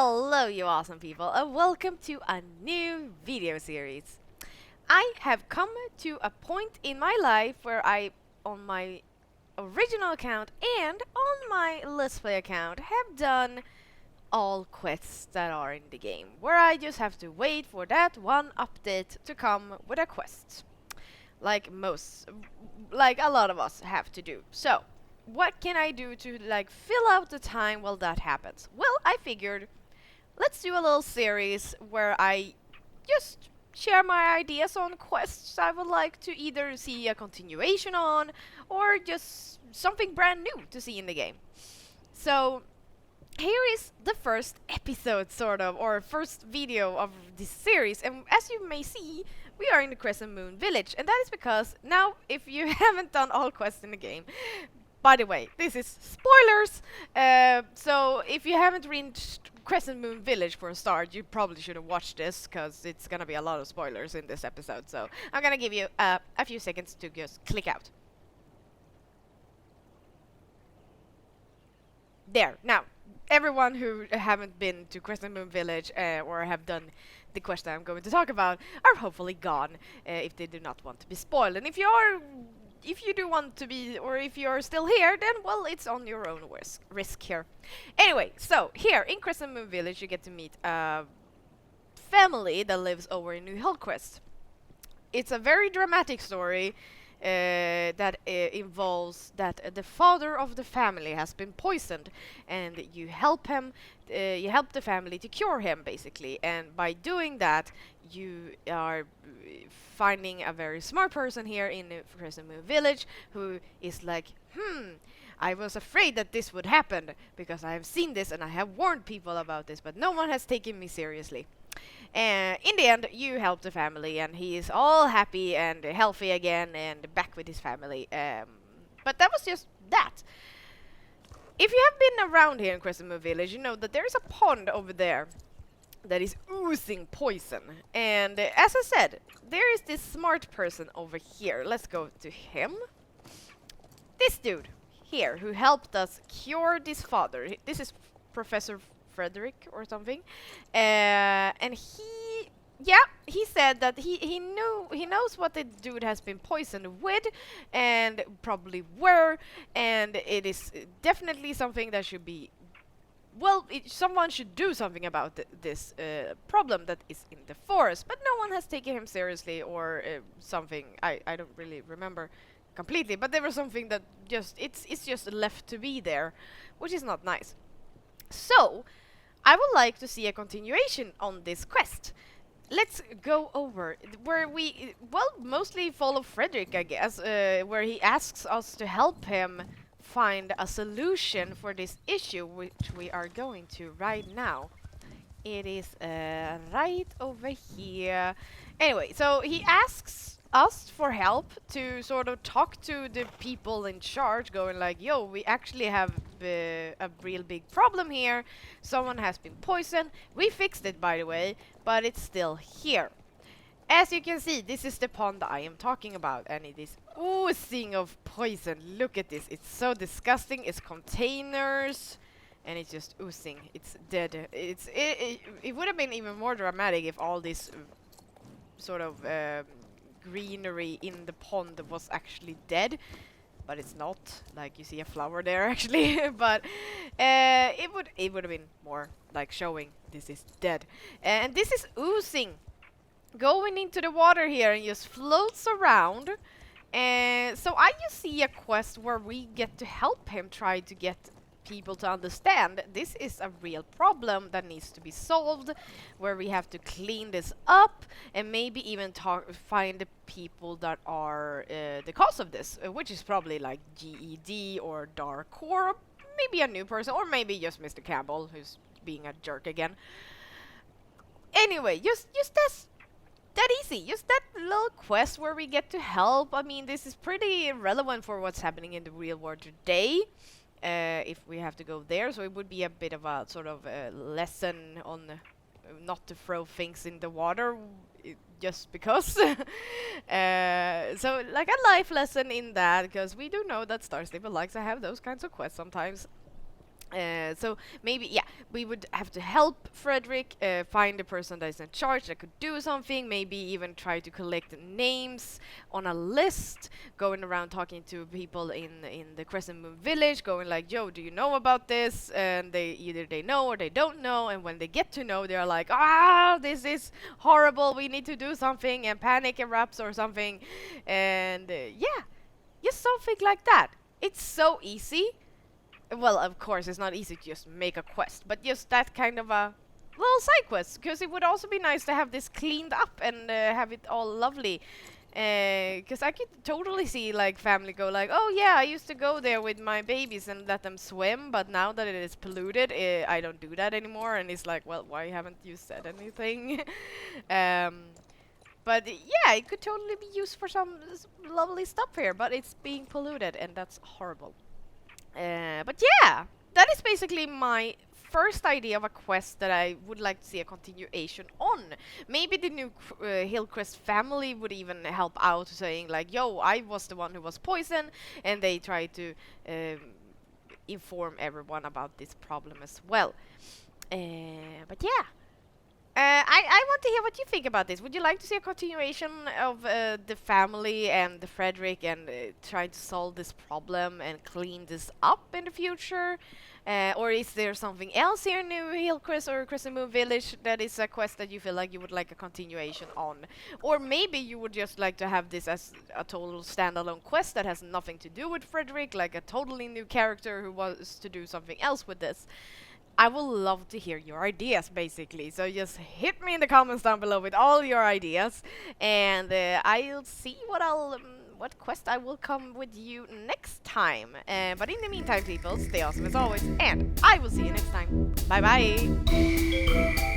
Hello, you awesome people, and welcome to a new video series. I have come to a point in my life where on my original account and on my Let's Play account, have done all quests that are in the game, where I just have to wait for that one update to come with a quest. Like a lot of us have to do. So, what can I do to fill out the time while that happens? Well, I figured let's do a little series where I just share my ideas on quests I would like to either see a continuation on or just something brand new to see in the game. So here is the first episode, sort of, or first video of this series, and as you may see, we are in the Crescent Moon Village, and that is because now, if you haven't done all quests in the game, by the way, this is spoilers, so if you haven't reached Crescent Moon Village for a start, you probably should have watched this, because it's gonna be a lot of spoilers in this episode, so I'm gonna give you a few seconds to just click out. There, now, everyone who haven't been to Crescent Moon Village or have done the quest that I'm going to talk about are hopefully gone if they do not want to be spoiled. And if you do want to be, or if you're still here, then well, it's on your own risk here. Anyway, so here in Crescent Moon Village, you get to meet a family that lives over in New Hillcrest. It's a very dramatic story. That involves that the father of the family has been poisoned, and you help him. You help the family to cure him, basically. And by doing that, you are finding a very smart person here in the Crescent Moon Village who is like, I was afraid that this would happen because I have seen this and I have warned people about this, but no one has taken me seriously. And in the end, you help the family, and he is all happy and healthy again and back with his family. But that was just that. If you have been around here in Crescent Moon Village, you know that there is a pond over there that is oozing poison. And as I said, there is this smart person over here. Let's go to him. This dude here who helped us cure this father. This is Professor Frederick or something, and he said that he knows what the dude has been poisoned with, and probably where, and it is definitely something that should be, well, someone should do something about this problem that is in the forest, but no one has taken him seriously or something. I don't really remember completely, but there was something that it's just left to be there, which is not nice. So, I would like to see a continuation on this quest. Let's go over where we, well, mostly follow Frederick, I guess, where he asks us to help him find a solution for this issue, which we are going to right now. It is right over here. Anyway, so he asks us for help to sort of talk to the people in charge, going like, yo, we actually have a real big problem here. Someone has been poisoned. We fixed it, by the way, but it's still here. As you can see, this is the pond I am talking about, and it is oozing of poison. Look at this. It's so disgusting. It's containers, and it's just oozing. It's dead. It would have been even more dramatic if all this sort of greenery in the pond was actually dead, but it's not. Like, you see a flower there actually, but it would have been more like showing this is dead. And this is oozing, going into the water here, and just floats around. And so I just see a quest where we get to help him try to get people to understand this is a real problem that needs to be solved, where we have to clean this up and maybe even find the people that are the cause of this, which is probably like GED or Dark Core, maybe a new person, or maybe just Mr. Campbell, who's being a jerk again. Anyway, just that easy, just that little quest where we get to help. I mean, this is pretty relevant for what's happening in the real world today. If we have to go there, so it would be a bit of a sort of lesson on not to throw things in the water just because. So like a life lesson in that, because we do know that Star Stable likes to have those kinds of quests sometimes. So maybe, yeah, we would have to help Frederick find the person that is in charge that could do something. Maybe even try to collect names on a list, going around talking to people in the Crescent Moon village, going like, "Yo, do you know about this?" And they either they know or they don't know. And when they get to know, they're like, "Ah, this is horrible. We need to do something," and panic erupts or something. And yeah, just something like that. It's so easy. Well, of course, it's not easy to just make a quest, but just that kind of a little side quest, because it would also be nice to have this cleaned up and have it all lovely. Because I could totally see like family go like, oh yeah, I used to go there with my babies and let them swim, but now that it is polluted, I don't do that anymore. And it's like, well, why haven't you said anything? But yeah, it could totally be used for some lovely stuff here, but it's being polluted, and that's horrible. But yeah, that is basically my first idea of a quest that I would like to see a continuation on. Maybe the new Hillcrest family would even help out, saying like, yo, I was the one who was poisoned, and they try to inform everyone about this problem as well. But yeah. I want to hear what you think about this. Would you like to see a continuation of the family and the Frederick and try to solve this problem and clean this up in the future? Or is there something else here in New Hillcrest or Crescent Moon Village that is a quest that you feel like you would like a continuation on? Or maybe you would just like to have this as a total standalone quest that has nothing to do with Frederick, like a totally new character who wants to do something else with this. I will love to hear your ideas, basically. So just hit me in the comments down below with all your ideas, and I'll see what quest I will come with you next time. But in the meantime, people, stay awesome as always, and I will see you next time. Bye bye.